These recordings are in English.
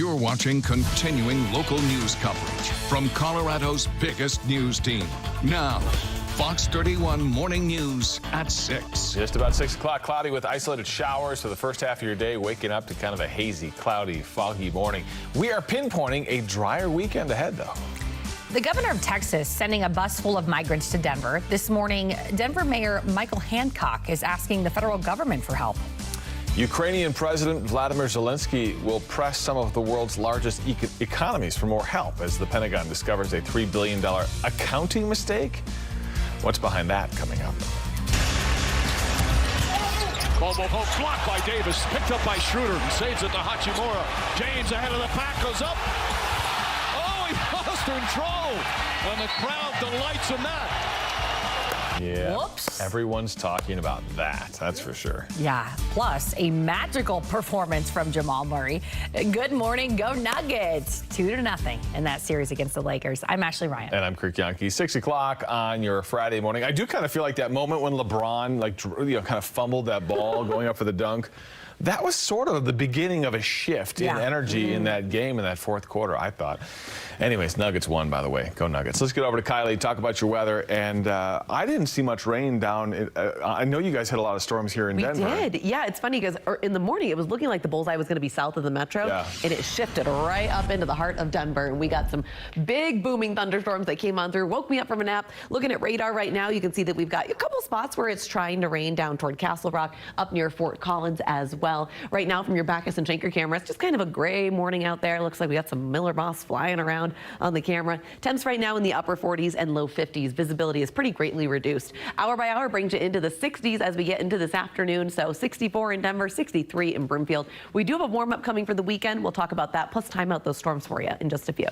You're watching continuing local news coverage from Colorado's biggest news team. Now, Fox 31 Morning News at 6. Just about 6 o'clock, cloudy with isolated showers for the first half of your day, waking up to kind of a hazy, cloudy, foggy morning. We are pinpointing a drier weekend ahead, though. The governor of Texas sending a bus full of migrants to Denver. This morning, Denver Mayor Michael Hancock is asking the federal government for help. Ukrainian President Vladimir Zelensky will press some of the world's largest economies for more help as the Pentagon discovers a $3 billion accounting mistake. What's behind that coming up? Bobo Hope's blocked by Davis, picked up by Schroeder, and saves it to Hachimura. James ahead of the pack, goes up. Oh, he lost control, and the crowd delights in that. Yeah, whoops. Everyone's talking about that, that's for sure. Yeah, plus a magical performance from Jamal Murray. Good morning, go Nuggets. 2-0 in that series against the Lakers. I'm Ashley Ryan. And I'm Kirk Yuhnke. 6 o'clock on your Friday morning. I do kind of feel like that moment when LeBron, kind of fumbled that ball going up for the dunk. That was sort of the beginning of a shift in energy in that game in that fourth quarter, I thought. Anyways, Nuggets won, by the way. Go Nuggets. Let's get over to Kylie, talk about your weather. And I didn't see much rain down. I know you guys had a lot of storms here in Denver. We did. Yeah, it's funny because in the morning it was looking like the bullseye was going to be south of the metro. Yeah. And it shifted right up into the heart of Denver. And we got some big booming thunderstorms that came on through. Woke me up from a nap. Looking at radar right now, you can see that we've got a couple spots where it's trying to rain down toward Castle Rock, up near Fort Collins as well. Right now from your Backus and Schenker cameras, just kind of a gray morning out there. Looks like we got some Miller moss flying around on the camera. Temps right now in the upper 40s and low 50s. Visibility is pretty greatly reduced. Hour by hour brings you into the 60s as we get into this afternoon. So 64 in Denver, 63 in Broomfield. We do have a warm up coming for the weekend. We'll talk about that, plus time out those storms for you in just a few.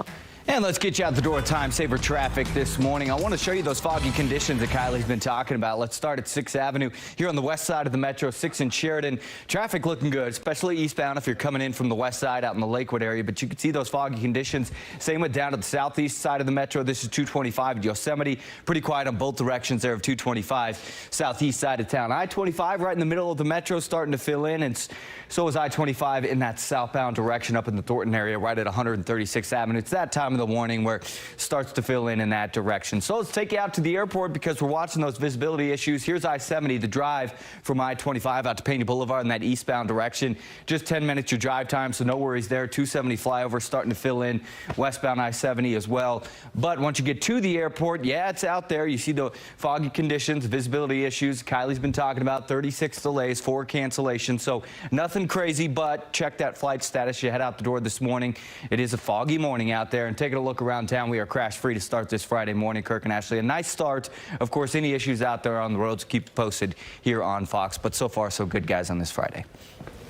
And let's get you out the door time saver traffic this morning. I want to show you those foggy conditions that Kylie's been talking about. Let's start at 6th Avenue here on the west side of the metro, 6 in Sheridan. Traffic looking good, especially eastbound if you're coming in from the west side out in the Lakewood area. But you can see those foggy conditions. Same with down to the southeast side of the metro. This is 225 at Yosemite. Pretty quiet on both directions there of 225. Southeast side of town. I-25 right in the middle of the metro starting to fill in. And so is I-25 in that southbound direction up in the Thornton area right at 136th Avenue. It's that time of the morning where it starts to fill in that direction. So let's take you out to the airport because we're watching those visibility issues. Here's I-70, the drive from I-25 out to Pena Boulevard in that eastbound direction. Just 10 minutes your drive time, so no worries there. 270 flyover starting to fill in. Westbound I-70 as well. But once you get to the airport, yeah, it's out there. You see the foggy conditions, visibility issues. Kylie's been talking about 36 delays, 4 cancellations. So nothing crazy, but check that flight status. You head out the door this morning. It is a foggy morning out there. And taking a look around town, we are crash free to start this Friday morning. Kirk and Ashley, a nice start. Of course, any issues out there on the roads, keep posted here on Fox. But so far, so good, guys, on this Friday.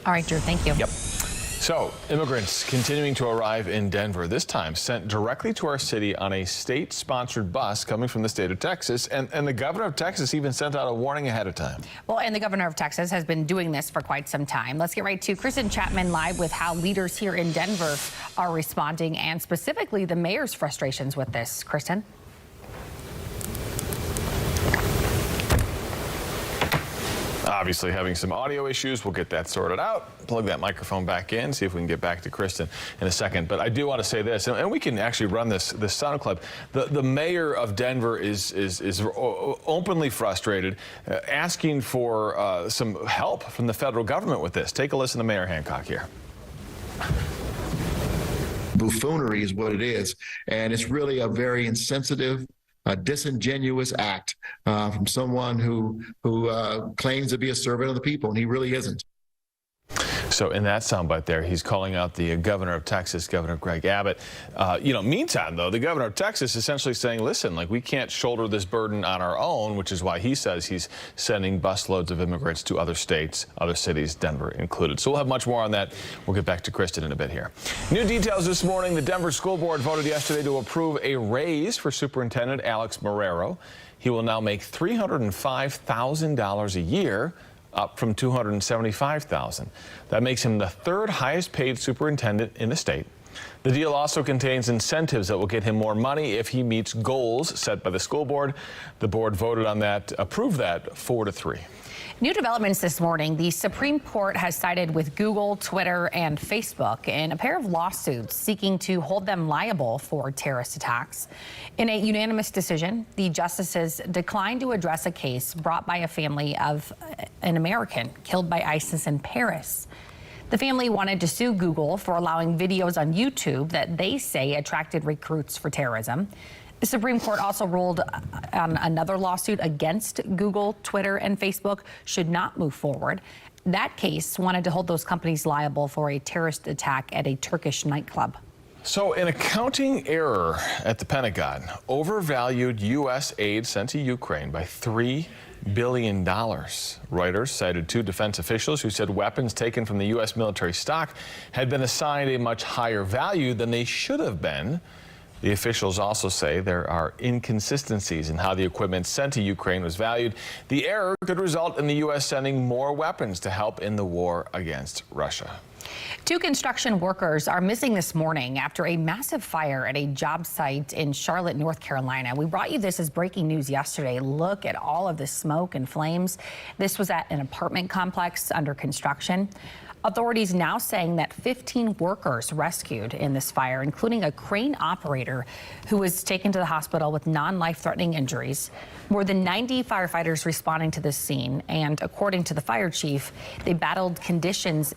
All right, Drew, thank you. Yep. So, immigrants continuing to arrive in Denver, this time sent directly to our city on a state-sponsored bus coming from the state of Texas, and the governor of Texas even sent out a warning ahead of time. Well, and the governor of Texas has been doing this for quite some time. Let's get right to Kristen Chapman live with how leaders here in Denver are responding, and specifically the mayor's frustrations with this. Kristen? Obviously having some audio issues. We'll get that sorted out. Plug that microphone back in, see if we can get back to Kristen in a second. But I do want to say this, and we can actually run this sound clip. The mayor of Denver is openly frustrated, asking for some help from the federal government with this. Take a listen to Mayor Hancock here. Buffoonery is what it is, and it's really a very insensitive, disingenuous act from someone who claims to be a servant of the people, and he really isn't. So in that soundbite there, he's calling out the governor of Texas, Governor Greg Abbott. Meantime, though, the governor of Texas essentially saying, listen, we can't shoulder this burden on our own, which is why he says he's sending busloads of immigrants to other states, other cities, Denver included. So we'll have much more on that. We'll get back to Kristen in a bit here. New details this morning. The Denver School Board voted yesterday to approve a raise for Superintendent Alex Marrero. He will now make $305,000 a year, up from $275,000. That makes him the third highest paid superintendent in the state. The deal also contains incentives that will get him more money if he meets goals set by the school board. The board voted on that, approved that 4-3. New developments this morning. The Supreme Court has sided with Google, Twitter, and Facebook in a pair of lawsuits seeking to hold them liable for terrorist attacks. In a unanimous decision, the justices declined to address a case brought by a family of an American killed by ISIS in Paris. The family wanted to sue Google for allowing videos on YouTube that they say attracted recruits for terrorism. The Supreme Court also ruled on another lawsuit against Google, Twitter, and Facebook should not move forward. That case wanted to hold those companies liable for a terrorist attack at a Turkish nightclub. So an accounting error at the Pentagon overvalued U.S. aid sent to Ukraine by $3 billion. Reuters cited two defense officials who said weapons taken from the U.S. military stock had been assigned a much higher value than they should have been. The officials also say there are inconsistencies in how the equipment sent to Ukraine was valued. The error could result in the U.S. sending more weapons to help in the war against Russia. Two construction workers are missing this morning after a massive fire at a job site in Charlotte, North Carolina. We brought you this as breaking news yesterday. Look at all of the smoke and flames. This was at an apartment complex under construction. Authorities now saying that 15 workers rescued in this fire, including a crane operator who was taken to the hospital with non-life-threatening injuries. More than 90 firefighters responding to this scene, and according to the fire chief, they battled conditions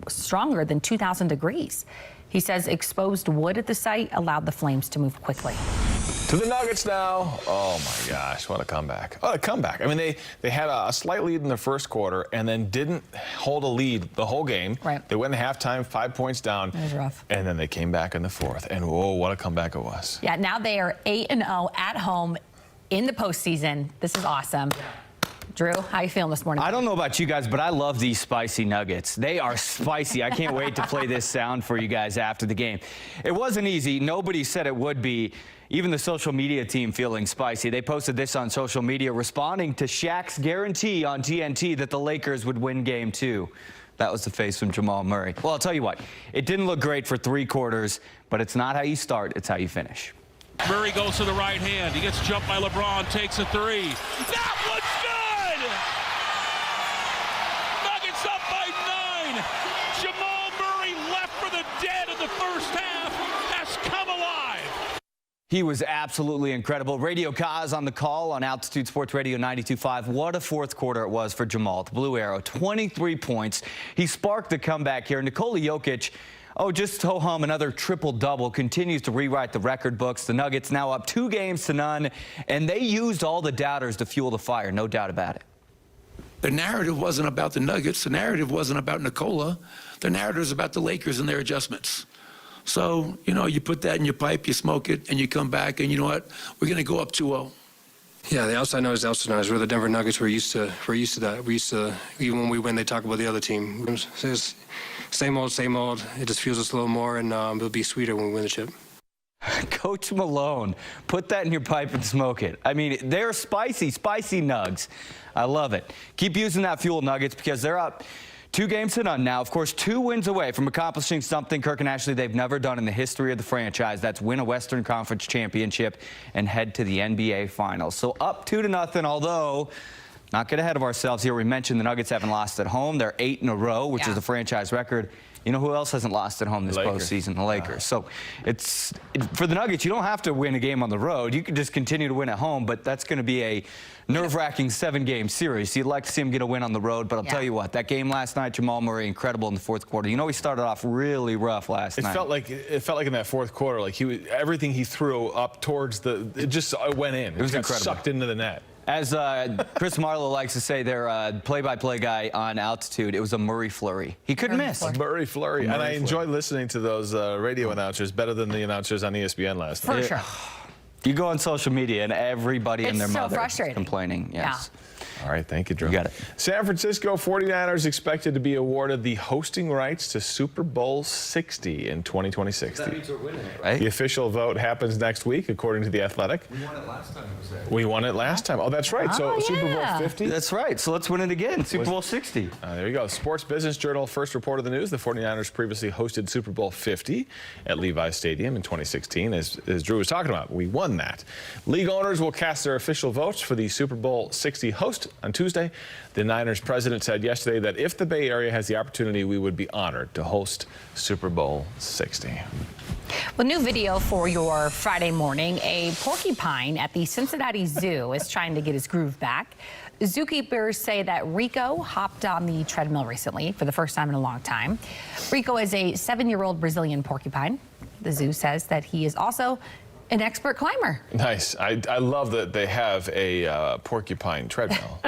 stronger than 2,000 degrees. He says exposed wood at the site allowed the flames to move quickly. To the Nuggets now. Oh my gosh, what a comeback. What a comeback. I mean, they had a slight lead in the first quarter and then didn't hold a lead the whole game. Right. They went in halftime, 5 points down. It was rough. And then they came back in the fourth. And whoa, what a comeback it was. Yeah, now they are 8-0 at home in the postseason. This is awesome. Drew, how you feeling this morning? I don't know about you guys, but I love these spicy nuggets. They are spicy. I can't wait to play this sound for you guys after the game. It wasn't easy. Nobody said it would be. Even the social media team feeling spicy. They posted this on social media responding to Shaq's guarantee on TNT that the Lakers would win Game 2. That was the face from Jamal Murray. Well, I'll tell you what, it didn't look great for 3 quarters, but it's not how you start, it's how you finish. Murray goes to the right hand. He gets jumped by LeBron, takes a three. That one's good! Nuggets up by 9. Jamal Murray left for the dead in the first half has come alive. He was absolutely incredible. Radio Kaz on the call on Altitude Sports Radio 92.5. What a fourth quarter it was for Jamal. The Blue Arrow, 23 points. He sparked the comeback here. Nikola Jokic, just ho-hum, another triple-double, continues to rewrite the record books. The Nuggets now up 2-0, and they used all the doubters to fuel the fire, no doubt about it. The narrative wasn't about the Nuggets. The narrative wasn't about Nikola. The narrative is about the Lakers and their adjustments. So, you put that in your pipe, you smoke it, and you come back, and you know what? We're going to go up 2-0. Yeah, the outside noise is the outside noise. We're the Denver Nuggets. We're used to that. We used to, even when we win, they talk about the other team. It's same old, same old. It just fuels us a little more, and it'll be sweeter when we win the chip. Coach Malone, put that in your pipe and smoke it. I mean, they're spicy nugs. I love it. Keep using that fuel, Nuggets, because they're up 2-0 now. Of course, 2 wins away from accomplishing something, Kirk and Ashley, they've never done in the history of the franchise. That's win a Western Conference championship and head to the NBA Finals. So up 2-0, although not get ahead of ourselves here. We mentioned the Nuggets haven't lost at home. They're 8 in a row, which is the franchise record. You know who else hasn't lost at home this postseason? The Lakers. So for the Nuggets, you don't have to win a game on the road. You can just continue to win at home, but that's going to be a nerve-wracking 7-game series. You'd like to see him get a win on the road, but I'll tell you what, that game last night, Jamal Murray, incredible in the fourth quarter. He started off really rough last night. It felt like in that fourth quarter, like everything he threw up towards it just went in. It was incredible. Sucked into the net. As Chris Marlowe likes to say, their play-by-play guy on Altitude, it was a Murray flurry. He couldn't miss. Murray flurry. And I enjoyed listening to those radio announcers better than the announcers on ESPN last night. For sure. You go on social media and everybody and their mother is complaining. Yes. All right, thank you, Drew. You got it. San Francisco 49ers expected to be awarded the hosting rights to Super Bowl 60 in 2026. That means we're winning it, right? The official vote happens next week, according to The Athletic. We won it last time. We won it last time. Oh, that's right. So Super Bowl 50? That's right. So let's win it again. Super Bowl 60. There you go. Sports Business Journal first reported the news. The 49ers previously hosted Super Bowl 50 at Levi's Stadium in 2016. As Drew was talking about, we won that. League owners will cast their official votes for the Super Bowl 60 host host on Tuesday. The Niners president said yesterday that if the Bay Area has the opportunity, we would be honored to host Super Bowl 60. Well, new video for your Friday morning. A porcupine at the Cincinnati Zoo is trying to get his groove back. Zookeepers say that Rico hopped on the treadmill recently for the first time in a long time. Rico is a 7-year-old Brazilian porcupine. The zoo says that he is also an expert climber. Nice. I love that they have a porcupine treadmill.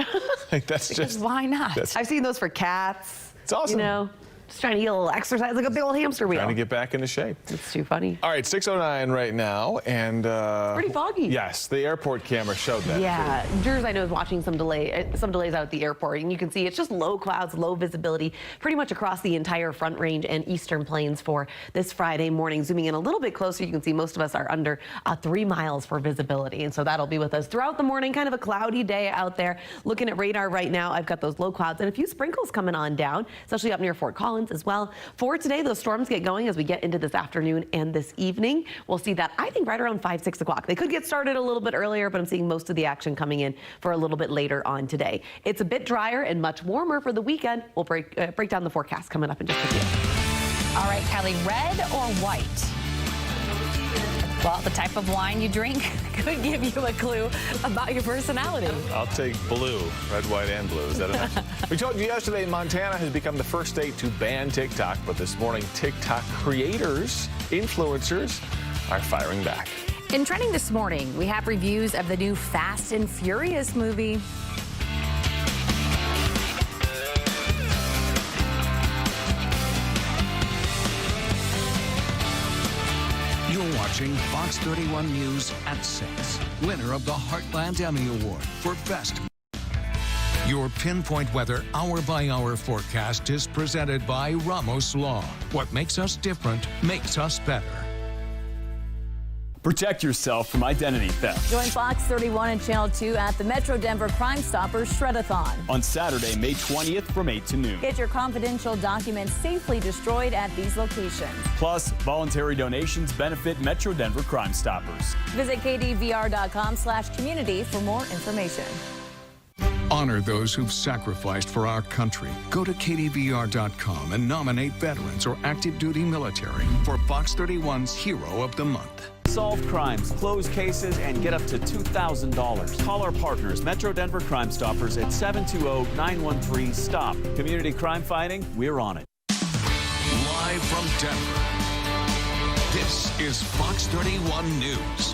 Like, that's just, why not? I've seen those for cats. It's awesome. You know, just trying to get a little exercise, like a big old hamster wheel. Trying to get back into shape. It's too funny. All right, 6:09 right now, and pretty foggy. Yes, the airport camera showed that. Yeah, Drew, I know, is watching some delays out at the airport, and you can see it's just low clouds, low visibility, pretty much across the entire Front Range and Eastern Plains for this Friday morning. Zooming in a little bit closer, you can see most of us are under 3 miles for visibility, and so that'll be with us throughout the morning. Kind of a cloudy day out there. Looking at radar right now, I've got those low clouds and a few sprinkles coming on down, especially up near Fort Collins as well. For today, those storms get going as we get into this afternoon and this evening. We'll see that, I think, right around 5, 6 o'clock. They could get started a little bit earlier, but I'm seeing most of the action coming in for a little bit later on today. It's a bit drier and much warmer for the weekend. We'll break down the forecast coming up in just a few. All right, Kylie, red or white? Well, the type of wine you drink could give you a clue about your personality. I'll take blue, red, white, and blue. Is that enough? We told you yesterday Montana has become the first state to ban TikTok, but this morning TikTok creators, influencers, are firing back. In trending this morning, we have reviews of the new Fast and Furious movie. You're watching Fox 31 News at 6. Winner of the Heartland Emmy Award for Best. Your pinpoint weather hour-by-hour forecast is presented by Ramos Law. What makes us different makes us better. Protect yourself from identity theft. Join Fox 31 and Channel 2 at the Metro Denver Crime Stoppers Shred-a-thon on Saturday, May 20th from 8 to noon. Get your confidential documents safely destroyed at these locations. Plus, voluntary donations benefit Metro Denver Crime Stoppers. Visit KDVR.com/community for more information. Honor those who've sacrificed for our country. Go to KDVR.com and nominate veterans or active duty military for Fox 31's Hero of the Month. Solve crimes, close cases, and get up to $2,000. Call our partners, Metro Denver Crime Stoppers, at 720-913-STOP. Community crime fighting, we're on it. Live from Denver, this is Fox 31 News.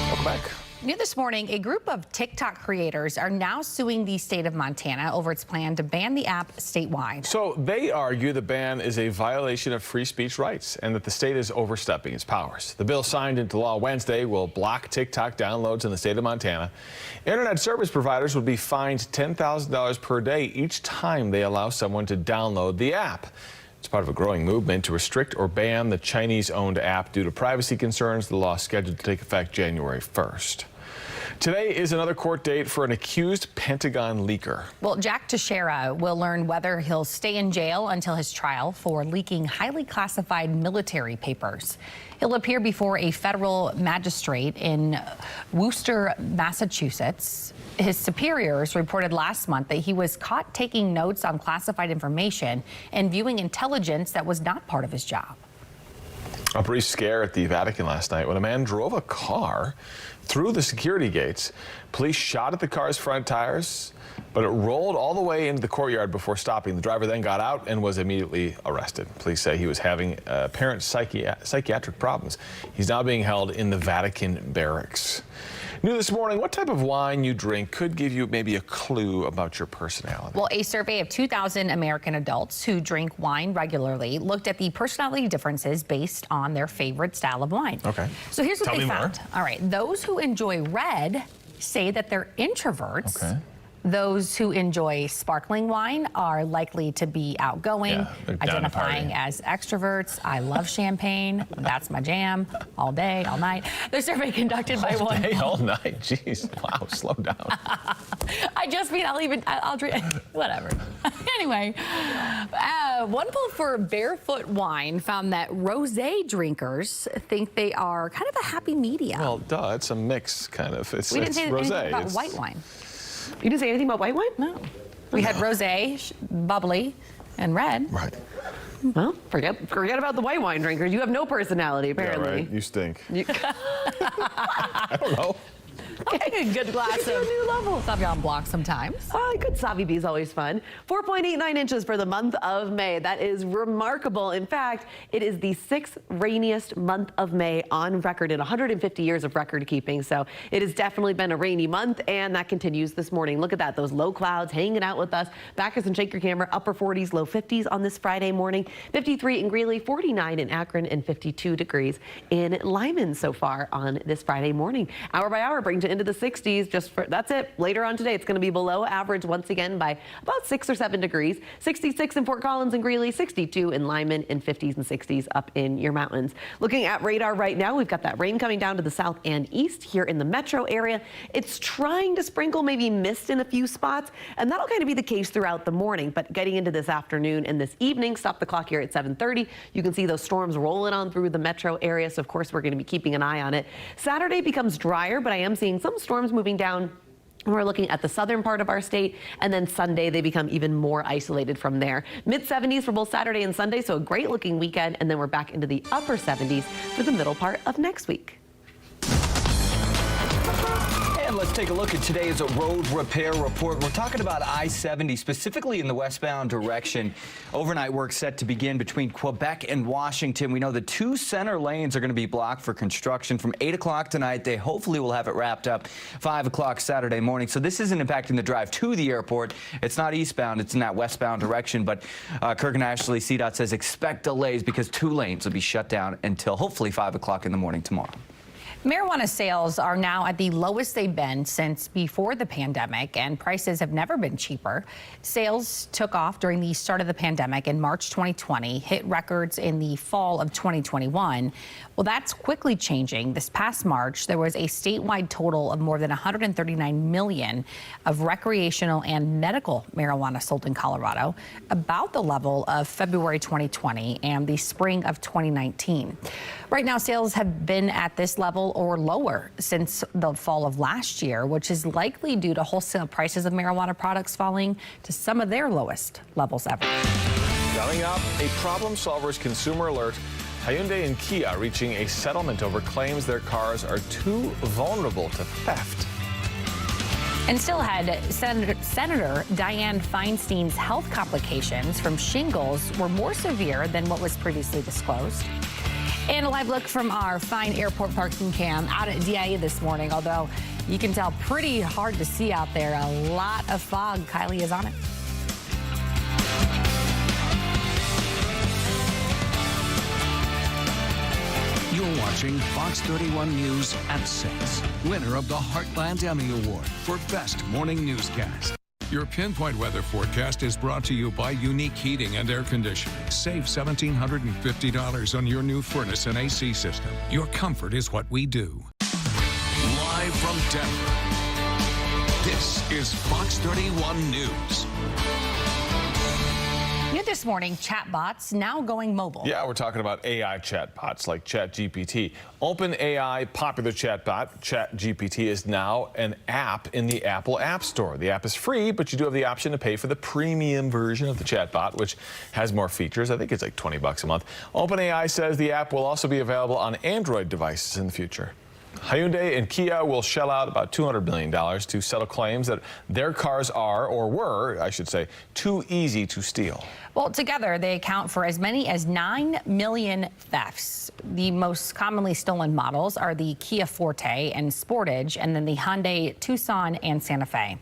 Welcome back. New this morning, a group of TikTok creators are now suing the state of Montana over its plan to ban the app statewide. So they argue the ban is a violation of free speech rights and that the state is overstepping its powers. The bill signed into law Wednesday will block TikTok downloads in the state of Montana. Internet service providers would be fined $10,000 per day each time they allow someone to download the app. It's part of a growing movement to restrict or ban the Chinese-owned app due to privacy concerns. The law is scheduled to take effect January 1st. Today is another court date for an accused Pentagon leaker. Well, Jack Teixeira will learn whether he'll stay in jail until his trial for leaking highly classified military papers. He'll appear before a federal magistrate in Worcester, Massachusetts. His superiors reported last month that he was caught taking notes on classified information and viewing intelligence that was not part of his job. A brief scare at the Vatican last night when a man drove a car through the security gates. Police shot at the car's front tires, but it rolled all the way into the courtyard before stopping. The driver then got out and was immediately arrested. Police say he was having apparent psychiatric problems. He's now being held in the Vatican barracks. New this morning, what type of wine you drink could give you maybe a clue about your personality. Well, a survey of 2,000 American adults who drink wine regularly looked at the personality differences based on their favorite style of wine. Okay. So here's what Tell they me found. more. All right. Those who enjoy red say that they're introverts. Okay. Those who enjoy sparkling wine are likely to be outgoing, Yeah, they're down to identifying party. as extroverts. I love champagne. That's my jam. All day, all night. The survey conducted by one. Hey, all night. Jeez. Wow, slow down. I just mean I'll drink, whatever. Anyway, one poll for Barefoot Wine found that rosé drinkers think they are kind of a happy medium. Well, duh, it's a mix, kind of. We didn't say rosé. anything about It's white wine. You didn't say anything about white wine? No. We had rosé, bubbly, and red. Right. Well, forget about the white wine drinkers. You have no personality, apparently. Yeah, right. You stink. I don't know. A good glass of new level. Sauvignon Blanc sometimes. Good Savi B is always fun. 4.89 inches for the month of May. That is remarkable. In fact, it is the 6th rainiest month of May on record in 150 years of record keeping. So it has definitely been a rainy month, and that continues this morning. Look at that. Those low clouds hanging out with us. Back us and shake your camera. Upper 40s, low 50s on this Friday morning. 53 in Greeley, 49 in Akron, and 52 degrees in Lyman so far on this Friday morning. Hour by hour brings into the 60s. That's it. Later on today, it's going to be below average once again by about 6 or 7 degrees. 66 in Fort Collins and Greeley, 62 in Lyman, and 50s and 60s up in your mountains. Looking at radar right now, we've got that rain coming down to the south and east here in the metro area. It's trying to sprinkle, maybe mist in a few spots, and that'll kind of be the case throughout the morning. But getting into this afternoon and this evening, stop the clock here at 7:30. You can see those storms rolling on through the metro area. So of course, we're going to be keeping an eye on it. Saturday becomes drier, but I am seeing some storms moving down. We're looking at the southern part of our state, and then Sunday they become even more isolated from there. Mid-70s for both Saturday and Sunday, so a great looking weekend, and then we're back into the upper 70s for the middle part of next week. And let's take a look at today's road repair report. We're talking about I-70, specifically in the westbound direction. Overnight work set to begin between Quebec and Washington. We know the 2 center lanes are going to be blocked for construction from 8 o'clock tonight. They hopefully will have it wrapped up 5 o'clock Saturday morning. So this isn't impacting the drive to the airport. It's not eastbound. It's in that westbound direction. But Kirk and Ashley, CDOT says expect delays because 2 lanes will be shut down until hopefully 5 o'clock in the morning tomorrow. Marijuana sales are now at the lowest they've been since before the pandemic, and prices have never been cheaper. Sales took off during the start of the pandemic in March 2020, hit records in the fall of 2021. Well, that's quickly changing. This past March, there was a statewide total of more than 139 million of recreational and medical marijuana sold in Colorado, about the level of February 2020 and the spring of 2019. Right now, sales have been at this level or lower since the fall of last year, which is likely due to wholesale prices of marijuana products falling to some of their lowest levels ever. Coming up, a problem solver's consumer alert. Hyundai and Kia reaching a settlement over claims their cars are too vulnerable to theft. And still ahead, Senator Dianne Feinstein's health complications from shingles were more severe than what was previously disclosed. And a live look from our fine airport parking cam out at DIA this morning, although you can tell pretty hard to see out there. A lot of fog. Kylie is on it. You're watching Fox 31 News at 6. Winner of the Heartland Emmy Award for Best Morning Newscast. Your Pinpoint weather forecast is brought to you by Yuhnke Heating and Air Conditioning. Save $1,750 on your new furnace and AC system. Your comfort is what we do. Live from Denver, this is Fox 31 News. New this morning, chatbots now going mobile. Yeah, we're talking about AI chatbots like ChatGPT. OpenAI popular chatbot, ChatGPT, is now an app in the Apple App Store. The app is free, but you do have the option to pay for the premium version of the chatbot, which has more features. I think it's like $20 a month. OpenAI says the app will also be available on Android devices in the future. Hyundai and Kia will shell out about $200 million to settle claims that their cars are, or were, I should say, too easy to steal. Well, together they account for as many as 9 million thefts. The most commonly stolen models are the Kia Forte and Sportage, and then the Hyundai Tucson and Santa Fe.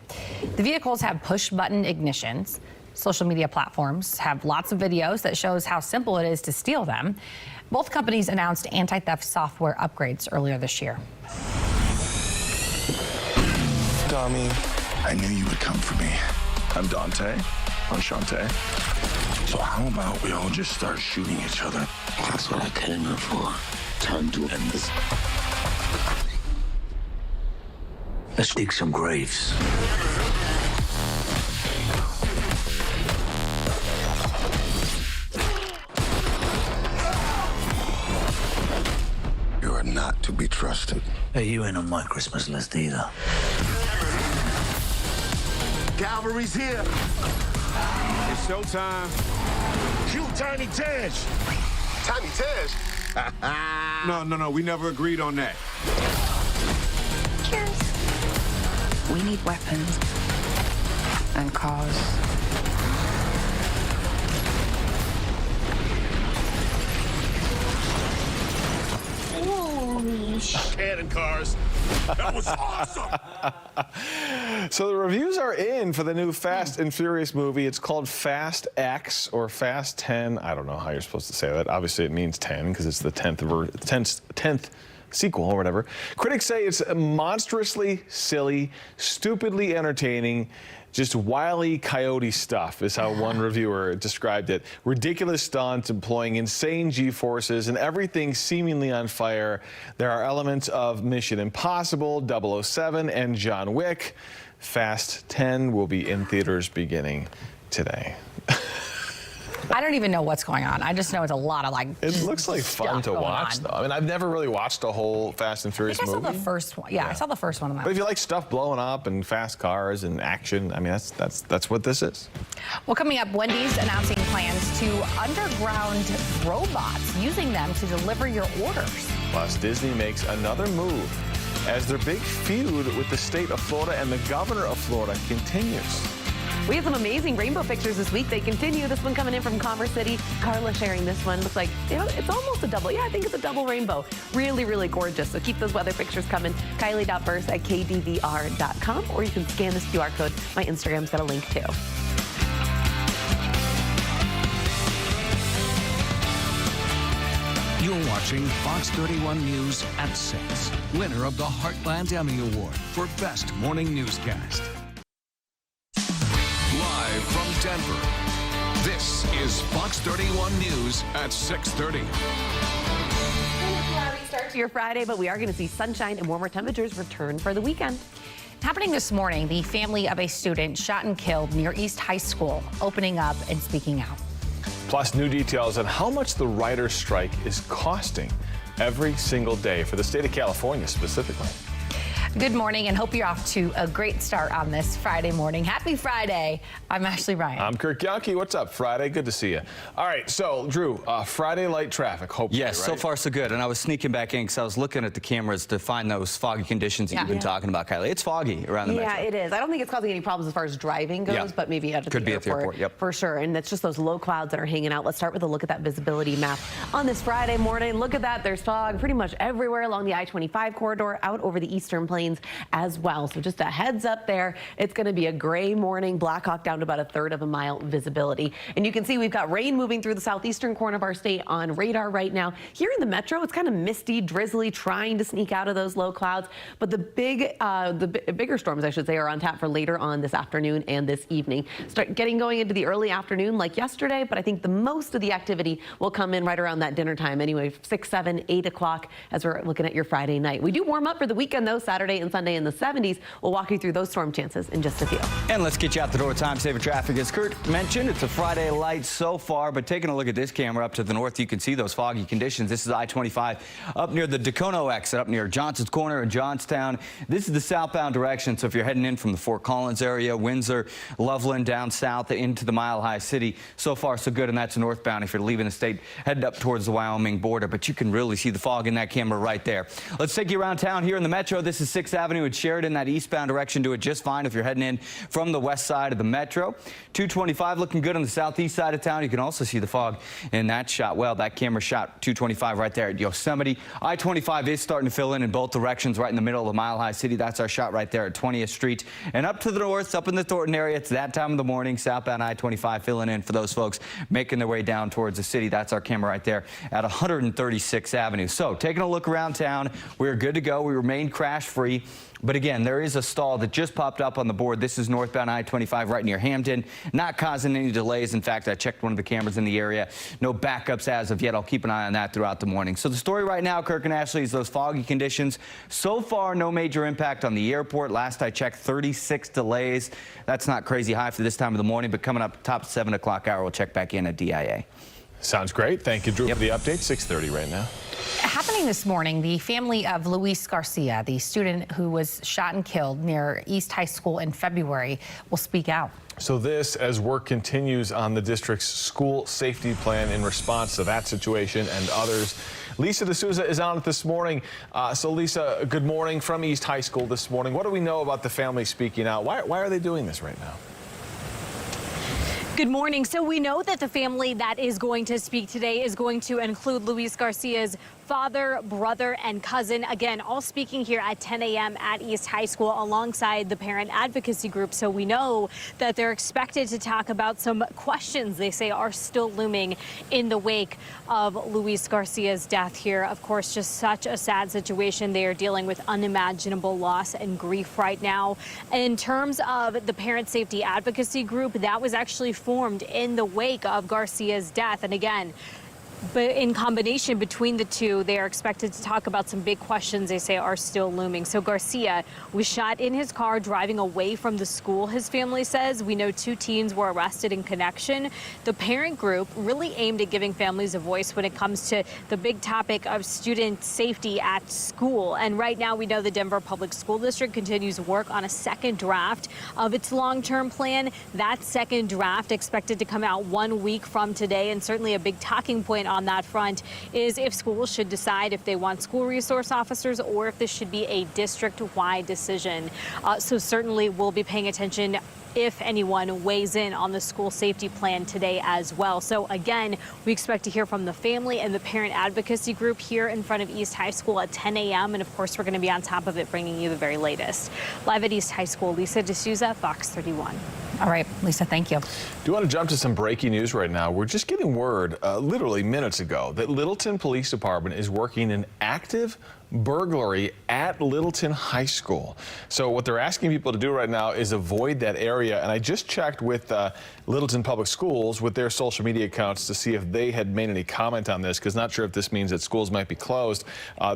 The vehicles have push-button ignitions. Social media platforms have lots of videos that shows how simple it is to steal them. Both companies announced anti-theft software upgrades earlier this year. Tommy, I knew you would come for me. I'm Dante. I'm Shantae. So how about we all just start shooting each other? That's what I came here for. Time to end this. Let's dig some graves. Not to be trusted. Hey, you ain't on my Christmas list either. Cavalry's here. It's showtime. Shoot Tiny Tej. Tiny Tej? No, we never agreed on that. Cheers. We need weapons and cars. Cannon cars. That was awesome. So the reviews are in for the new Fast and Furious movie. It's called Fast X or Fast 10. I don't know how you're supposed to say that. Obviously, it means 10 because it's the 10th sequel or whatever. Critics say it's monstrously silly, stupidly entertaining, just wily coyote stuff is how one reviewer described it. Ridiculous stunts employing insane G-forces and everything seemingly on fire. There are elements of Mission Impossible, 007, and John Wick. Fast 10 will be in theaters beginning today. I don't even know what's going on. I just know it's a lot of It looks like fun to watch, though. I mean, I've never really watched a whole Fast and Furious movie. I saw the first one. Yeah, I saw the first one. But if you like stuff blowing up and fast cars and action, I mean, that's what this is. Well, coming up, Wendy's announcing plans to underground robots, using them to deliver your orders. Plus, Disney makes another move as their big feud with the state of Florida and the governor of Florida continues. We have some amazing rainbow pictures this week. They continue. This one coming in from Commerce City. Carla sharing this one. Looks like, it's almost a double. Yeah, I think it's a double rainbow. Really, really gorgeous. So keep those weather pictures coming. Kylie.Bearse at KDVR.com, or you can scan this QR code. My Instagram's got a link too. You're watching Fox 31 News at 6. Winner of the Heartland Emmy Award for Best Morning Newscast. Live from Denver, this is Fox 31 News at 6:30. Cloudy start to your Friday, but we are going to see sunshine and warmer temperatures return for the weekend. Happening this morning, the family of a student shot and killed near East High School, opening up and speaking out. Plus, new details on how much the writer's strike is costing every single day for the state of California specifically. Good morning, and hope you're off to a great start on this Friday morning. Happy Friday. I'm Ashley Ryan. I'm Kirk. Yuhnke. What's up, Friday? Good to see you. All right, so, Drew, Friday light traffic, hopefully, yes, right? So far so good. And I was sneaking back in because I was looking at the cameras to find those foggy conditions that you've been talking about, Kylie. It's foggy around the metro. Yeah, it is. I don't think it's causing any problems as far as driving goes, but maybe at the airport. Yep. For sure. And it's just those low clouds that are hanging out. Let's start with a look at that visibility map on this Friday morning. Look at that. There's fog pretty much everywhere along the I-25 corridor, out over the eastern plains as well. So just a heads up there. It's going to be a gray morning. Blackhawk down to about 1/3 of a mile visibility. And you can see we've got rain moving through the southeastern corner of our state on radar right now. Here in the metro, it's kind of misty, drizzly, trying to sneak out of those low clouds. But the bigger storms, I should say, are on tap for later on this afternoon and this evening. Start going into the early afternoon like yesterday, but I think the most of the activity will come in right around that dinner time anyway, 6, 7, 8 o'clock as we're looking at your Friday night. We do warm up for the weekend, though, Saturday and Sunday in the 70s. We'll walk you through those storm chances in just a few. And let's get you out the door. Time saver traffic. As Kurt mentioned, it's a Friday light so far, but taking a look at this camera up to the north, you can see those foggy conditions. This is I-25 up near the Dacono exit, up near Johnson's Corner in Johnstown. This is the southbound direction, so if you're heading in from the Fort Collins area, Windsor, Loveland, down south into the Mile High City, so far so good, and that's northbound if you're leaving the state, headed up towards the Wyoming border, but you can really see the fog in that camera right there. Let's take you around town here in the metro. This is 6th Avenue at Sheridan. That eastbound direction do it just fine if you're heading in from the west side of the metro. 225 looking good on the southeast side of town. You can also see the fog in that shot. Well, that camera shot 225 right there at Yosemite. I-25 is starting to fill in both directions right in the middle of the Mile High City. That's our shot right there at 20th Street. And up to the north, up in the Thornton area, it's that time of the morning. Southbound I-25 filling in for those folks making their way down towards the city. That's our camera right there at 136th Avenue. So taking a look around town, we're good to go. We remain crash free. But again, there is a stall that just popped up on the board. This is northbound I-25 right near Hampton. Not causing any delays. In fact, I checked one of the cameras in the area. No backups as of yet. I'll keep an eye on that throughout the morning. So the story right now, Kirk and Ashley, is those foggy conditions. So far, no major impact on the airport. Last I checked, 36 delays. That's not crazy high for this time of the morning, but coming up top 7 o'clock hour, we'll check back in at DIA. Sounds great. Thank you, Drew, for the update. 6:30 right now. Happening this morning, the family of Luis Garcia, the student who was shot and killed near East High School in February, will speak out. So this as work continues on the district's school safety plan in response to that situation and others. Lisa D'Souza is on it this morning. So Lisa, good morning from East High School this morning. What do we know about the family speaking out? Why are they doing this right now? Good morning. So we know that the family that is going to speak today is going to include Luis Garcia's father, brother, and cousin. Again, all speaking here at 10 a.m. at East High School alongside the parent advocacy group. So we know that they're expected to talk about some questions they say are still looming in the wake of Luis Garcia's death here. Of course, just such a sad situation. They are dealing with unimaginable loss and grief right now. And in terms of the parent safety advocacy group, that was actually formed in the wake of Garcia's death. And again, but in combination between the two, they are expected to talk about some big questions they say are still looming. So Garcia was shot in his car driving away from the school, his family says. We know 2 teens were arrested in connection. The parent group really aimed at giving families a voice when it comes to the big topic of student safety at school. And right now we know the Denver Public School District continues work on a second draft of its long-term plan. That second draft expected to come out 1 week from today, and certainly a big talking point on that front is if schools should decide if they want school resource officers or if this should be a district-wide decision. So certainly we'll be paying attention if anyone weighs in on the school safety plan today as well. So again, we expect to hear from the family and the parent advocacy group here in front of East High School at 10 a.m. And of course, we're going to be on top of it, bringing you the very latest. Live at East High School, Lisa D'Souza, Fox 31. All right, Lisa, thank you. Do you want to jump to some breaking news right now? We're just getting word, literally minutes ago, that Littleton Police Department is working an active burglary at Littleton High School. So what they're asking people to do right now is avoid that area. And I just checked with Littleton Public Schools with their social media accounts to see if they had made any comment on this, because not sure if this means that schools might be closed.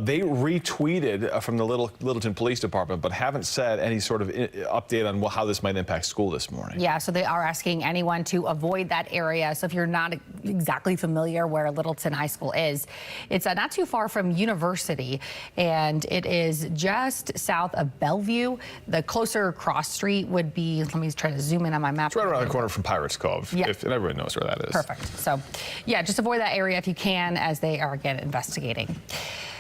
They retweeted from the Littleton Police Department, but haven't said any sort of update on how this might impact school this morning. Yeah, so they are asking anyone to avoid that area. So if you're not exactly familiar where Littleton High School is, it's not too far from University, and it is just south of Bellevue. The closer cross street would be, let me try to zoom in on my map. It's right around the corner from Pirates Cove, yeah. If everyone knows where that is. Perfect. So, yeah, just avoid that area if you can, as they are, again, investigating.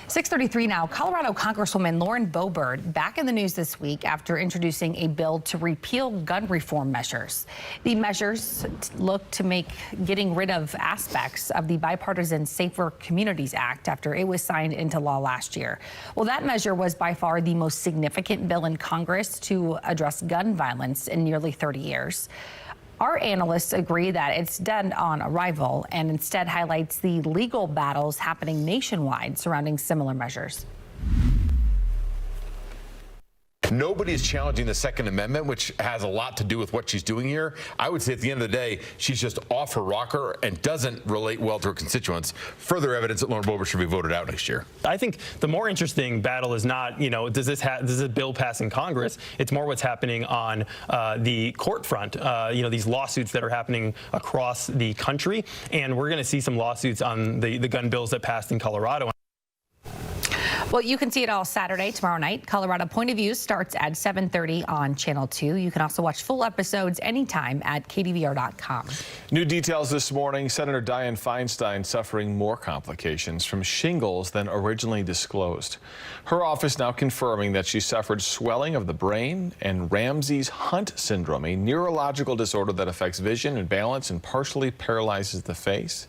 6:33 now. Colorado Congresswoman Lauren Boebert back in the news this week after introducing a bill to repeal gun reform measures. The measures look to make getting rid of aspects of the bipartisan Safer Communities Act after it was signed into law last year. Well, that measure was by far the most significant bill in Congress to address gun violence in nearly 30 years. Our analysts agree that it's dead on arrival and instead highlights the legal battles happening nationwide surrounding similar measures. Nobody is challenging the Second Amendment, which has a lot to do with what she's doing here. I would say at the end of the day, she's just off her rocker and doesn't relate well to her constituents. Further evidence that Lauren Boebert should be voted out next year. I think the more interesting battle is not, does this bill pass in Congress? It's more what's happening on the court front. These lawsuits that are happening across the country, and we're going to see some lawsuits on the gun bills that passed in Colorado. Well, you can see it all Saturday, tomorrow night. Colorado Point of View starts at 7:30 on Channel 2. You can also watch full episodes anytime at KDVR.com. New details this morning. Senator Dianne Feinstein suffering more complications from shingles than originally disclosed. Her office now confirming that she suffered swelling of the brain and Ramsay-Hunt syndrome, a neurological disorder that affects vision and balance and partially paralyzes the face.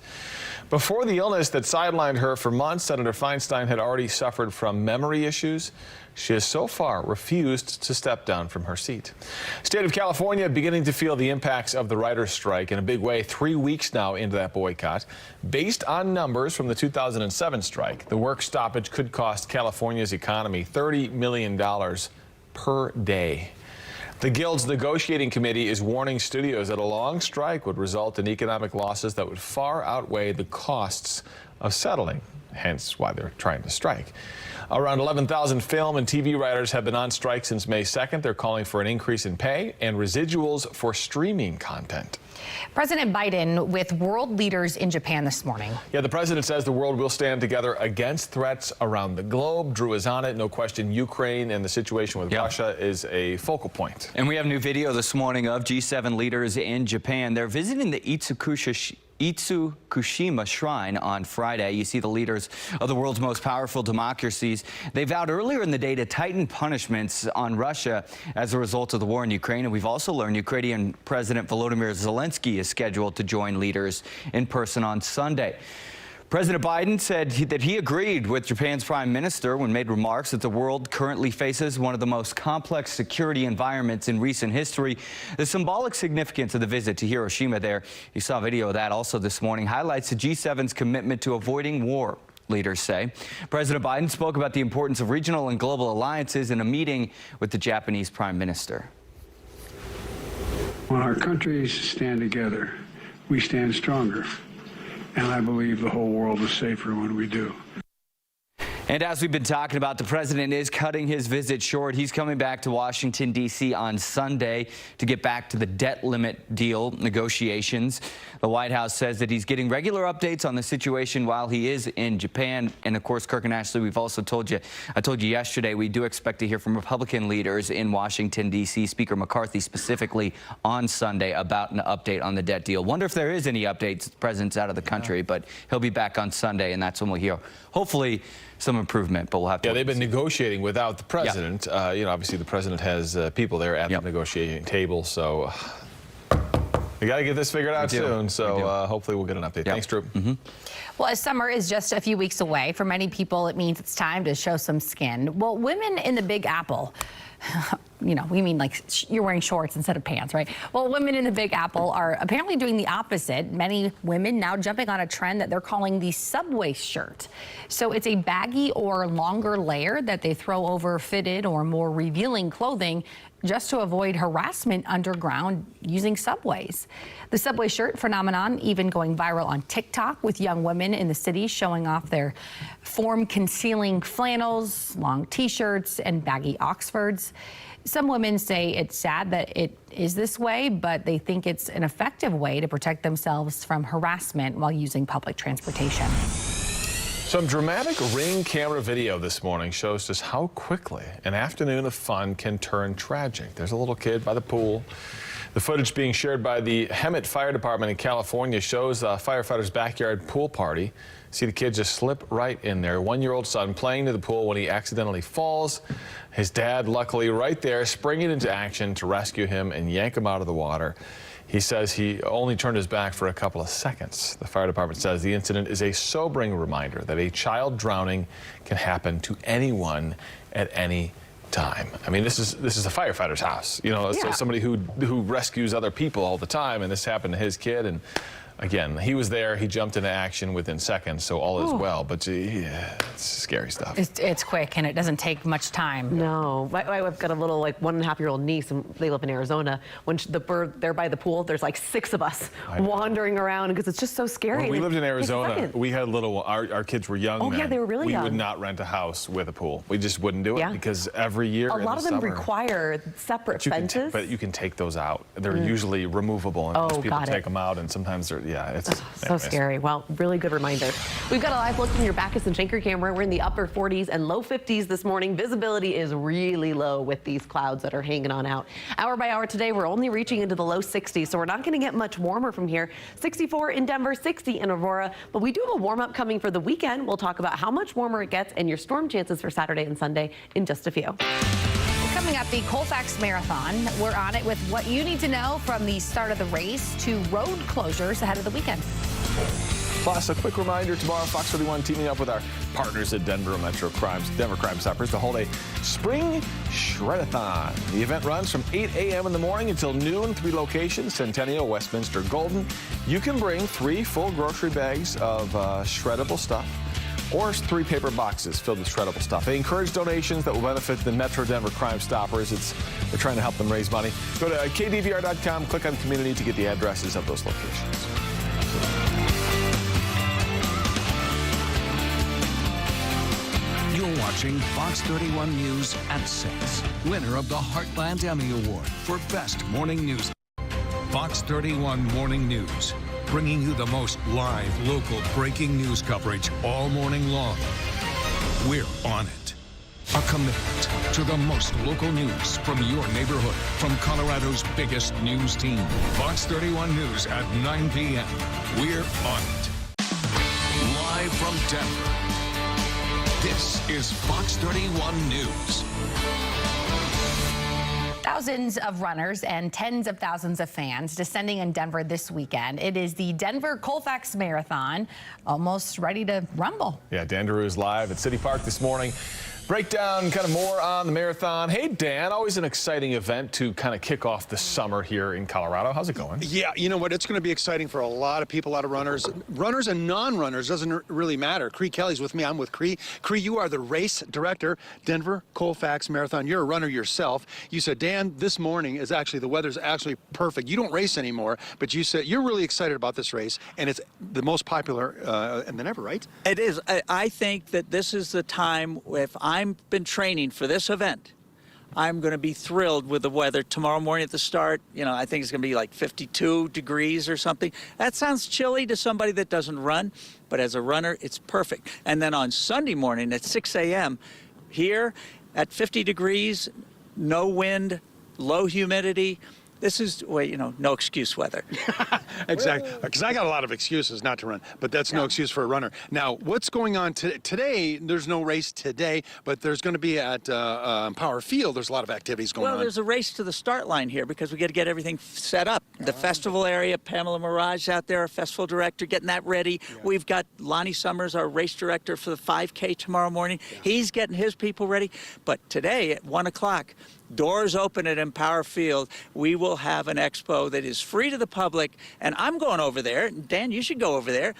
Before the illness that sidelined her for months, Senator Feinstein had already suffered from memory issues. She has so far refused to step down from her seat. State of California beginning to feel the impacts of the writers' strike in a big way 3 weeks now into that boycott. Based on numbers from the 2007 strike, the work stoppage could cost California's economy $30 million per day. The Guild's negotiating committee is warning studios that a long strike would result in economic losses that would far outweigh the costs of settling, hence why they're trying to strike. Around 11,000 film and TV writers have been on strike since May 2nd. They're calling for an increase in pay and residuals for streaming content. President Biden with world leaders in Japan this morning. Yeah, the president says the world will stand together against threats around the globe. Drew is on it. No question, Ukraine and the situation with Russia is a focal point. And we have new video this morning of G7 leaders in Japan. They're visiting the Itsukushima Shrine on Friday. You see the leaders of the world's most powerful democracies. They vowed earlier in the day to tighten punishments on Russia as a result of the war in Ukraine. And we've also learned Ukrainian President Volodymyr Zelensky is scheduled to join leaders in person on Sunday. President Biden said that he agreed with Japan's prime minister when made remarks that the world currently faces one of the most complex security environments in recent history. The symbolic significance of the visit to Hiroshima there, you saw a video of that also this morning, highlights the G7's commitment to avoiding war, leaders say. President Biden spoke about the importance of regional and global alliances in a meeting with the Japanese prime minister. When our countries stand together, we stand stronger. And I believe the whole world is safer when we do. And as we've been talking about, the president is cutting his visit short. He's coming back to Washington, D.C. on Sunday to get back to the debt limit deal negotiations. The White House says that he's getting regular updates on the situation while he is in Japan. And of course, Kirk and Ashley, we've also told you, I told you yesterday, we do expect to hear from Republican leaders in Washington, D.C., Speaker McCarthy specifically on Sunday about an update on the debt deal. Wonder if there is any updates. The president's out of the country, but he'll be back on Sunday, and that's when we'll hear, hopefully, some improvement, but we'll have to. Yeah, they've been negotiating without the president. You know, obviously the president has people there at the negotiating table, so we got to get this figured out soon. So hopefully we'll get an update. Thanks, Drew. Well, as summer is just a few weeks away, for many people it means it's time to show some skin. Well, women in the Big Apple, you know, we mean like you're wearing shorts instead of pants, right? Well, women in the Big Apple are apparently doing the opposite. Many women now jumping on a trend that they're calling the subway shirt. So it's a baggy or longer layer that they throw over fitted or more revealing clothing just to avoid harassment underground using subways. The subway shirt phenomenon even going viral on TikTok with young women in the city showing off their form-concealing flannels, long T-shirts, and baggy Oxfords. Some women say it's sad that it is this way, but they think it's an effective way to protect themselves from harassment while using public transportation. Some dramatic Ring camera video this morning shows just how quickly an afternoon of fun can turn tragic. There's a little kid by the pool. The footage being shared by the Hemet Fire Department in California shows a firefighter's backyard pool party. See the kid just slip right in there. One-year-old son playing to the pool when he accidentally falls. His dad, luckily, right there, springing into action to rescue him and yank him out of the water. He says he only turned his back for a couple of seconds. The fire department says the incident is a sobering reminder that a child drowning can happen to anyone at any time. I mean, this is a firefighter's house. You know, so somebody who rescues other people all the time, and this happened to his kid. And again, he was there. He jumped into action within seconds, so all is well. But yeah, it's scary stuff. It's quick, and it doesn't take much time. No. I've got a little, like, 1.5-year-old niece, and they live in Arizona. When they're by the pool, there's like 6 of us wandering around because it's just so scary. When we lived in Arizona, we had our kids were young then. Yeah, they were really young. We would not rent a house with a pool. We just wouldn't do it because every year a lot of them summer, require separate fences. But you can take those out. They're usually removable, and most people take them out, and sometimes they're, it's so scary. Well, really good reminder. We've got a live look from your Backus and Schenker camera. We're in the upper 40s and low 50s this morning. Visibility is really low with these clouds that are hanging on out. Hour by hour today, we're only reaching into the low 60s, so we're not going to get much warmer from here. 64 in Denver, 60 in Aurora, but we do have a warm up coming for the weekend. We'll talk about how much warmer it gets and your storm chances for Saturday and Sunday in just a few. Coming up, the Colfax Marathon. We're on it with what you need to know from the start of the race to road closures ahead of the weekend. Plus, a quick reminder, tomorrow Fox 31 teaming up with our partners at Denver Crime Stoppers to hold a spring Shred-a-thon. The event runs from 8 a.m. in the morning until noon, 3 locations, Centennial, Westminster, Golden. You can bring 3 full grocery bags of shreddable stuff or 3 paper boxes filled with shreddable stuff. They encourage donations that will benefit the Metro Denver Crime Stoppers. We're trying to help them raise money. Go to KDVR.com, click on community to get the addresses of those locations. watching Fox 31 News at 6. Winner of the Heartland Emmy Award for Best Morning News. Fox 31 Morning News, bringing you the most live local breaking news coverage all morning long. We're on it. A commitment to the most local news from your neighborhood, from Colorado's biggest news team. Fox 31 News at 9 p.m. We're on it. Live from Denver, this is Fox 31 News. Thousands of runners and tens of thousands of fans descending in Denver this weekend. It is the Denver Colfax Marathon, almost ready to rumble. Yeah, Dan Daru is live at City Park this morning. Breakdown kind of more on the marathon. Hey, Dan, always an exciting event to kind of kick off the summer here in Colorado. How's it going? Yeah, you know what? It's going to be exciting for a lot of people, a lot of runners. Runners and non-runners, doesn't really matter. Cree Kelly's with me. I'm with Cree. Cree, you are the race director, Denver Colfax Marathon. You're a runner yourself. You said, Dan, this morning is actually, the weather's actually perfect. You don't race anymore, but you said you're really excited about this race, and it's the most popular than ever, right? It is. I think that this is the time, if I've been training for this event, I'm going to be thrilled with the weather tomorrow morning at the start. You know, I think it's going to be like 52 degrees or something. That sounds chilly to somebody that doesn't run, but as a runner, it's perfect. And then on Sunday morning at 6 a.m. here at 50 degrees, no wind, low humidity. This is, well, you know, no excuse weather. Exactly, because I got a lot of excuses not to run, but that's no excuse for a runner. Now, what's going on today? There's no race today, but there's going to be at Power Field. There's a lot of activities going on. Well, there's a race to the start line here because we got to get everything set up. The festival area, Pamela Mirage out there, our festival director, getting that ready. Yeah. We've got Lonnie Summers, our race director for the 5K tomorrow morning. Yeah. He's getting his people ready. But today at 1 o'clock, doors open at Empower Field. We will have an expo that is free to the public, and I'm going over there. Dan, you should go over there.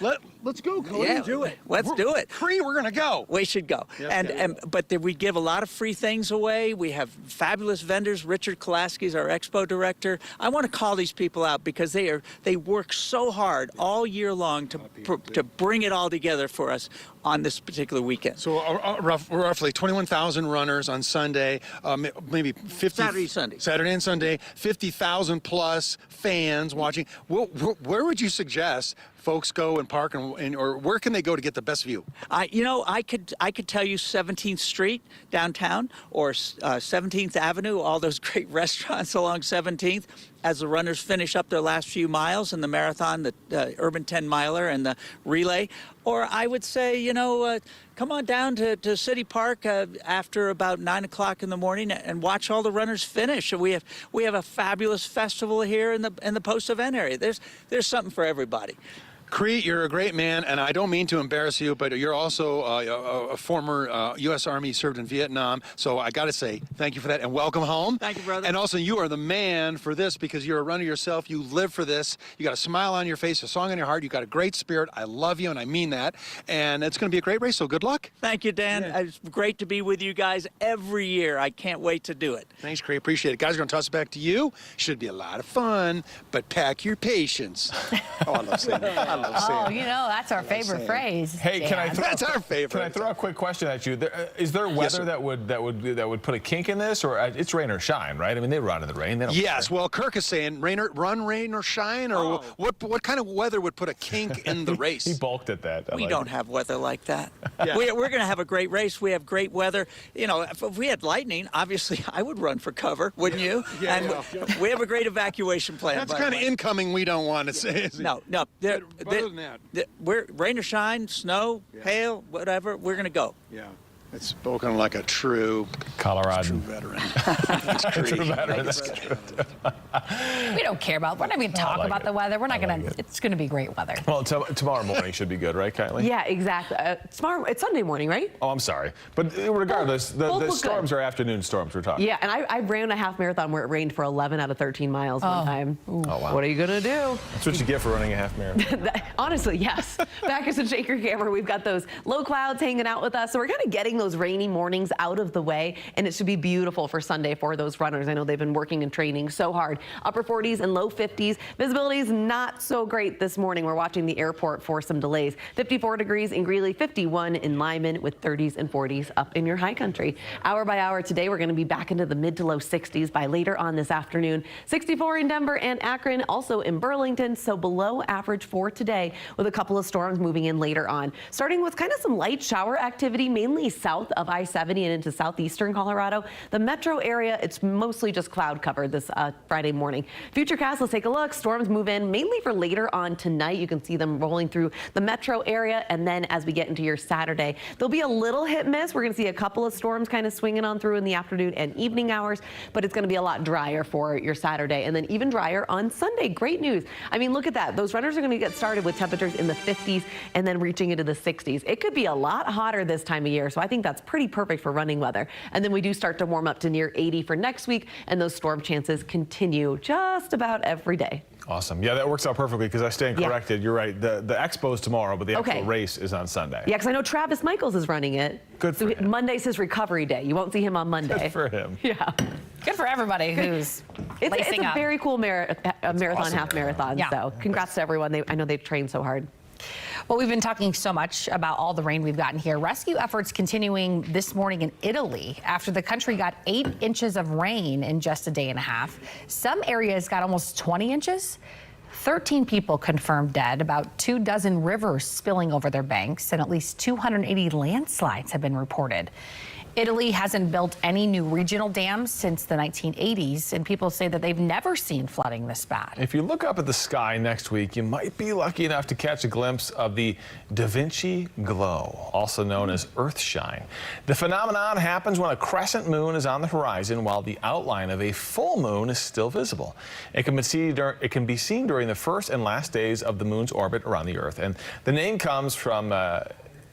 Let's go, Cody. Yeah, do it. Let's do it. Cree, we're going to go. We should go. Yep. But we give a lot of free things away. We have fabulous vendors. Richard Kolaski is our expo director. I want to call these people out because they work so hard all year long to bring it all together for us on this particular weekend. So roughly 21,000 runners on Sunday, maybe 50 Saturday and Sunday, 50,000 plus fans watching. Where would you suggest folks go and park, or where can they go to get the best view? You know, I could tell you 17th Street downtown or 17th Avenue, all those great restaurants along 17th. As the runners finish up their last few miles in the marathon, the urban 10-miler and the relay. Or I would say, you know, come on down to City Park after about 9 o'clock in the morning and watch all the runners finish. We have a fabulous festival here in the post-event area. There's something for everybody. Cree, you're a great man, and I don't mean to embarrass you, but you're also a former U.S. Army, served in Vietnam. So I got to say thank you for that, and welcome home. Thank you, brother. And also, you are the man for this because you're a runner yourself. You live for this. You got a smile on your face, a song on your heart. You got a great spirit. I love you, and I mean that. And it's going to be a great race, so good luck. Thank you, Dan. Yeah. It's great to be with you guys every year. I can't wait to do it. Thanks, Cree. Appreciate it. Guys, we're going to toss it back to you. Should be a lot of fun, but pack your patience. Oh, I love saying that. Oh, you know, that's our favorite phrase. Hey, that's our favorite. Can I throw a quick question at you? Is there weather that would put a kink in this, or it's rain or shine, right? I mean, they run in the rain. They don't care. Well, Kirk is saying rain or shine, or what kind of weather would put a kink in the race? He balked at that. We don't have weather like that. Yeah. We're going to have a great race. We have great weather. You know, if we had lightning, obviously I would run for cover, wouldn't you? Yeah. And we have a great evacuation plan. That's kind of incoming. We don't want to say. No. Other than that. We're rain or shine, snow, hail, whatever. We're going to go. Yeah. It's spoken like a true Colorado veteran. True veteran. That's true. We don't care about. We're not going to talk about the weather. We're not going to. It's going to be great weather. Well, tomorrow morning should be good, right, Kylie? Yeah, exactly. Tomorrow, it's Sunday morning, right? Oh, I'm sorry, but regardless, the storms are afternoon storms we're talking. Yeah, and I ran a half marathon where it rained for 11 out of 13 miles one time. Oh, wow. What are you gonna do? That's what you get for running a half marathon. Honestly, yes. Back as a shaker camera, we've got those low clouds hanging out with us, so we're kind of getting those rainy mornings out of the way, and it should be beautiful for Sunday for those runners. I know they've been working and training so hard. Upper 40s and low 50s. Visibility is not so great this morning. We're watching the airport for some delays. 54 degrees in Greeley, 51 in Lyman, with 30s and 40s up in your high country. Hour by hour today, we're going to be back into the mid to low 60s by later on this afternoon. 64 in Denver and Akron, also in Burlington, so below average for today, with a couple of storms moving in later on. Starting with kind of some light shower activity, mainly south of I-70 and into southeastern Colorado. The metro area, it's mostly just cloud covered this Friday morning. Futurecast, let's take a look. Storms move in mainly for later on tonight. You can see them rolling through the metro area, and then as we get into your Saturday, there'll be a little hit miss. We're going to see a couple of storms kind of swinging on through in the afternoon and evening hours, but it's going to be a lot drier for your Saturday, and then even drier on Sunday. Great news. I mean, look at that. Those runners are going to get started with temperatures in the 50s and then reaching into the 60s. It could be a lot hotter this time of year, so I think that's pretty perfect for running weather. And then we do start to warm up to near 80 for next week, and those storm chances continue just about every day. Awesome. Yeah, that works out perfectly because I stand corrected. Yeah. You're right. The expo's tomorrow, but the actual race is on Sunday. Yeah, because I know Travis Michaels is running it. Good for him. Monday's his recovery day. You won't see him on Monday. Good for him. Yeah. Good for everybody who's it's a very cool marathon, awesome. half marathon. Yeah. So congrats to everyone. I know they've trained so hard. Well, we've been talking so much about all the rain we've gotten here. Rescue efforts continuing this morning in Italy after the country got 8 inches of rain in just a day and a half. Some areas got almost 20 inches. 13 people confirmed dead, about 24 rivers spilling over their banks, and at least 280 landslides have been reported. Italy hasn't built any new regional dams since the 1980s, and people say that they've never seen flooding this bad. If you look up at the sky next week, you might be lucky enough to catch a glimpse of the Da Vinci glow, also known as Earthshine. The phenomenon happens when a crescent moon is on the horizon while the outline of a full moon is still visible. It can be seen during the first and last days of the moon's orbit around the Earth, and the name comes from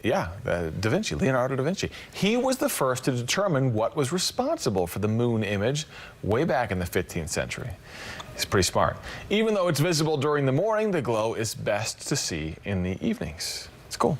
Leonardo da Vinci. He was the first to determine what was responsible for the moon image way back in the 15th century. He's pretty smart. Even though it's visible during the morning, the glow is best to see in the evenings. It's cool.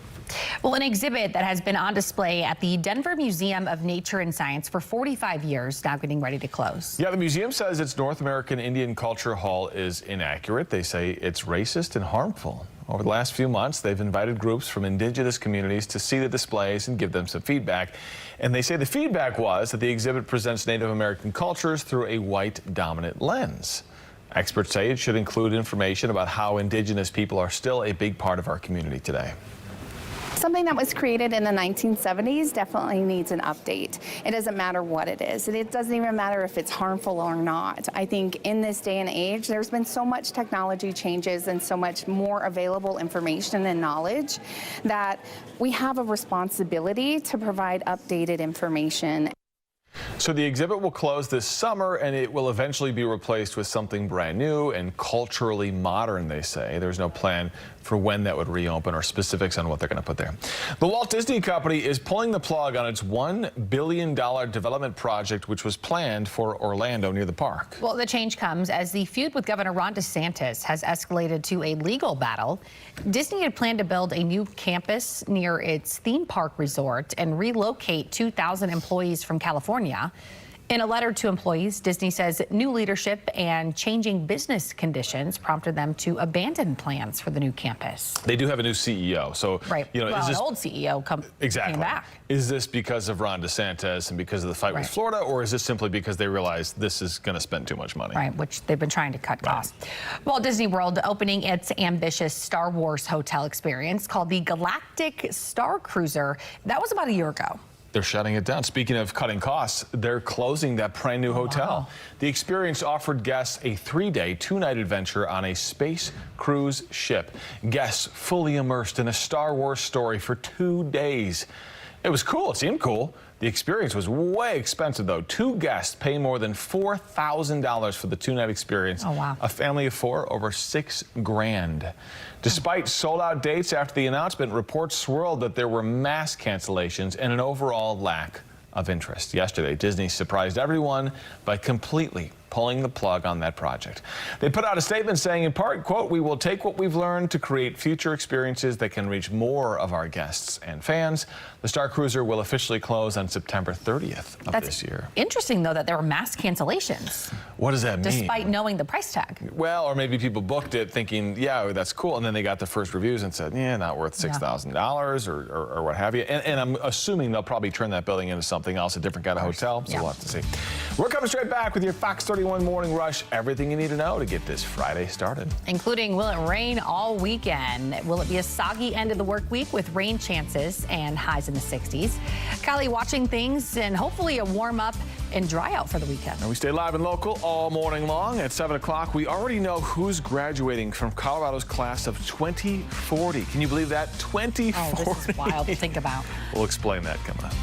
Well, an exhibit that has been on display at the Denver Museum of Nature and Science for 45 years, now getting ready to close. Yeah, the museum says its North American Indian Culture Hall is inaccurate. They say it's racist and harmful. Over the last few months, they've invited groups from indigenous communities to see the displays and give them some feedback. And they say the feedback was that the exhibit presents Native American cultures through a white dominant lens. Experts say it should include information about how indigenous people are still a big part of our community today. Something that was created in the 1970s definitely needs an update. It doesn't matter what it is. It doesn't even matter if it's harmful or not. I think in this day and age, there's been so much technology changes and so much more available information and knowledge that we have a responsibility to provide updated information. So the exhibit will close this summer, and it will eventually be replaced with something brand new and culturally modern, they say. There's no plan for when that would reopen or specifics on what they're going to put there. The Walt Disney Company is pulling the plug on its $1 billion development project, which was planned for Orlando near the park. Well, the change comes as the feud with Governor Ron DeSantis has escalated to a legal battle. Disney had planned to build a new campus near its theme park resort and relocate 2,000 employees from California. In a letter to employees, Disney says new leadership and changing business conditions prompted them to abandon plans for the new campus. They do have a new CEO, so you know, is this an old CEO came back. Is this because of Ron DeSantis and because of the fight with Florida, or is this simply because they realized this is going to spend too much money? Right, which they've been trying to cut costs. Well, Disney World opening its ambitious Star Wars hotel experience called the Galactic Star Cruiser. That was about a year ago. They're shutting it down. Speaking of cutting costs, they're closing that brand new hotel. Wow. The experience offered guests a 3-day, 2-night adventure on a space cruise ship. Guests fully immersed in a Star Wars story for 2 days. It was cool. It seemed cool. The experience was way expensive, though. 2 guests pay more than $4,000 for the 2-night experience. Oh, wow. A family of 4, over $6 grand. Despite sold-out dates after the announcement, reports swirled that there were mass cancellations and an overall lack of interest. Yesterday, Disney surprised everyone by completely pulling the plug on that project. They put out a statement saying, in part, quote, "We will take what we've learned to create future experiences that can reach more of our guests and fans." The Star Cruiser will officially close on September 30th of this year. Interesting, though, that there were mass cancellations. What does that mean? Despite knowing the price tag. Well, or maybe people booked it thinking, yeah, that's cool, and then they got the first reviews and said, yeah, not worth $6,000 or what have you. And I'm assuming they'll probably turn that building into something else, a different kind of hotel, so we'll have to see. We're coming straight back with your Fox 31 Morning Rush. Everything you need to know to get this Friday started. Including, will it rain all weekend? Will it be a soggy end of the work week with rain chances and highs in the 60s? Kylie watching things and hopefully a warm up and dry out for the weekend. And we stay live and local all morning long. At 7 o'clock, we already know who's graduating from Colorado's class of 2040. Can you believe that? 2040. Oh, this is wild to think about. We'll explain that coming up.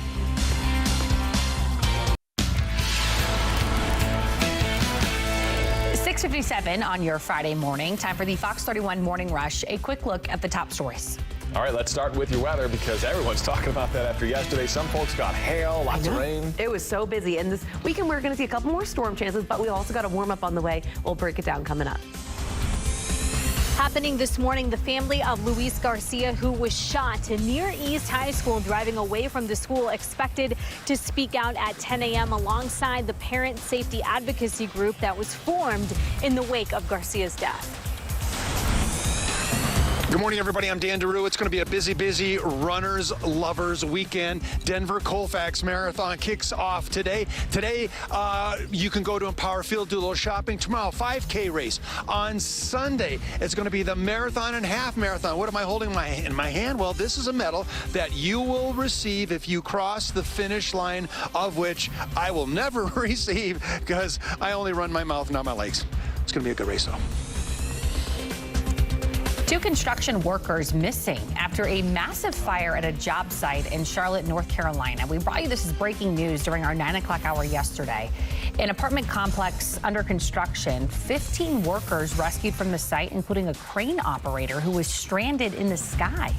.57 on your Friday morning. Time for the Fox 31 Morning Rush. A quick look at the top stories. All right, let's start with your weather because everyone's talking about that after yesterday. Some folks got hail, lots of rain. It was so busy. And this weekend, we're going to see a couple more storm chances, but we also got a warm up on the way. We'll break it down coming up. Happening this morning, the family of Luis Garcia, who was shot near East High School driving away from the school, expected to speak out at 10 a.m. alongside the parent safety advocacy group that was formed in the wake of Garcia's death. Good morning, everybody. I'm Dan Daru. It's going to be a busy runners, lovers weekend. Denver Colfax Marathon kicks off today. Today, you can go to Empower Field, do a little shopping. Tomorrow, 5K race. On Sunday, it's going to be the marathon and half marathon. What am I holding in my hand? Well, this is a medal that you will receive if you cross the finish line, of which I will never receive because I only run my mouth, not my legs. It's going to be a good race, though. 2 construction workers missing after a massive fire at a job site in Charlotte, North Carolina. We brought you this as breaking news during our 9 o'clock hour yesterday. An apartment complex under construction, 15 workers rescued from the site, including a crane operator who was stranded in the sky.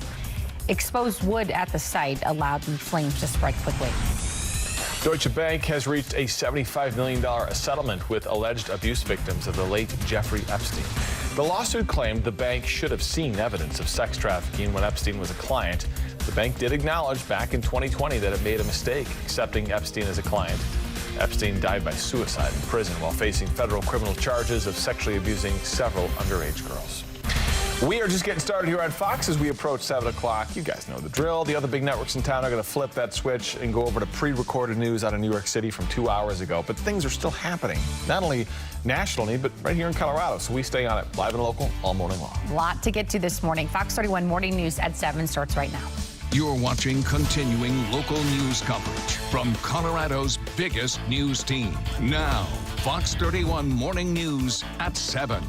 Exposed wood at the site allowed the flames to spread quickly. Deutsche Bank has reached a $75 million settlement with alleged abuse victims of the late Jeffrey Epstein. The lawsuit claimed the bank should have seen evidence of sex trafficking when Epstein was a client. The bank did acknowledge back in 2020 that it made a mistake accepting Epstein as a client. Epstein died by suicide in prison while facing federal criminal charges of sexually abusing several underage girls. We are just getting started here on Fox as we approach 7 o'clock. You guys know the drill. The other big networks in town are going to flip that switch and go over to pre-recorded news out of New York City from 2 hours ago. But things are still happening, not only nationally, but right here in Colorado. So we stay on it live and local all morning long. A lot to get to this morning. Fox 31 Morning News at 7 starts right now. You're watching continuing local news coverage from Colorado's biggest news team. Now, Fox 31 Morning News at 7.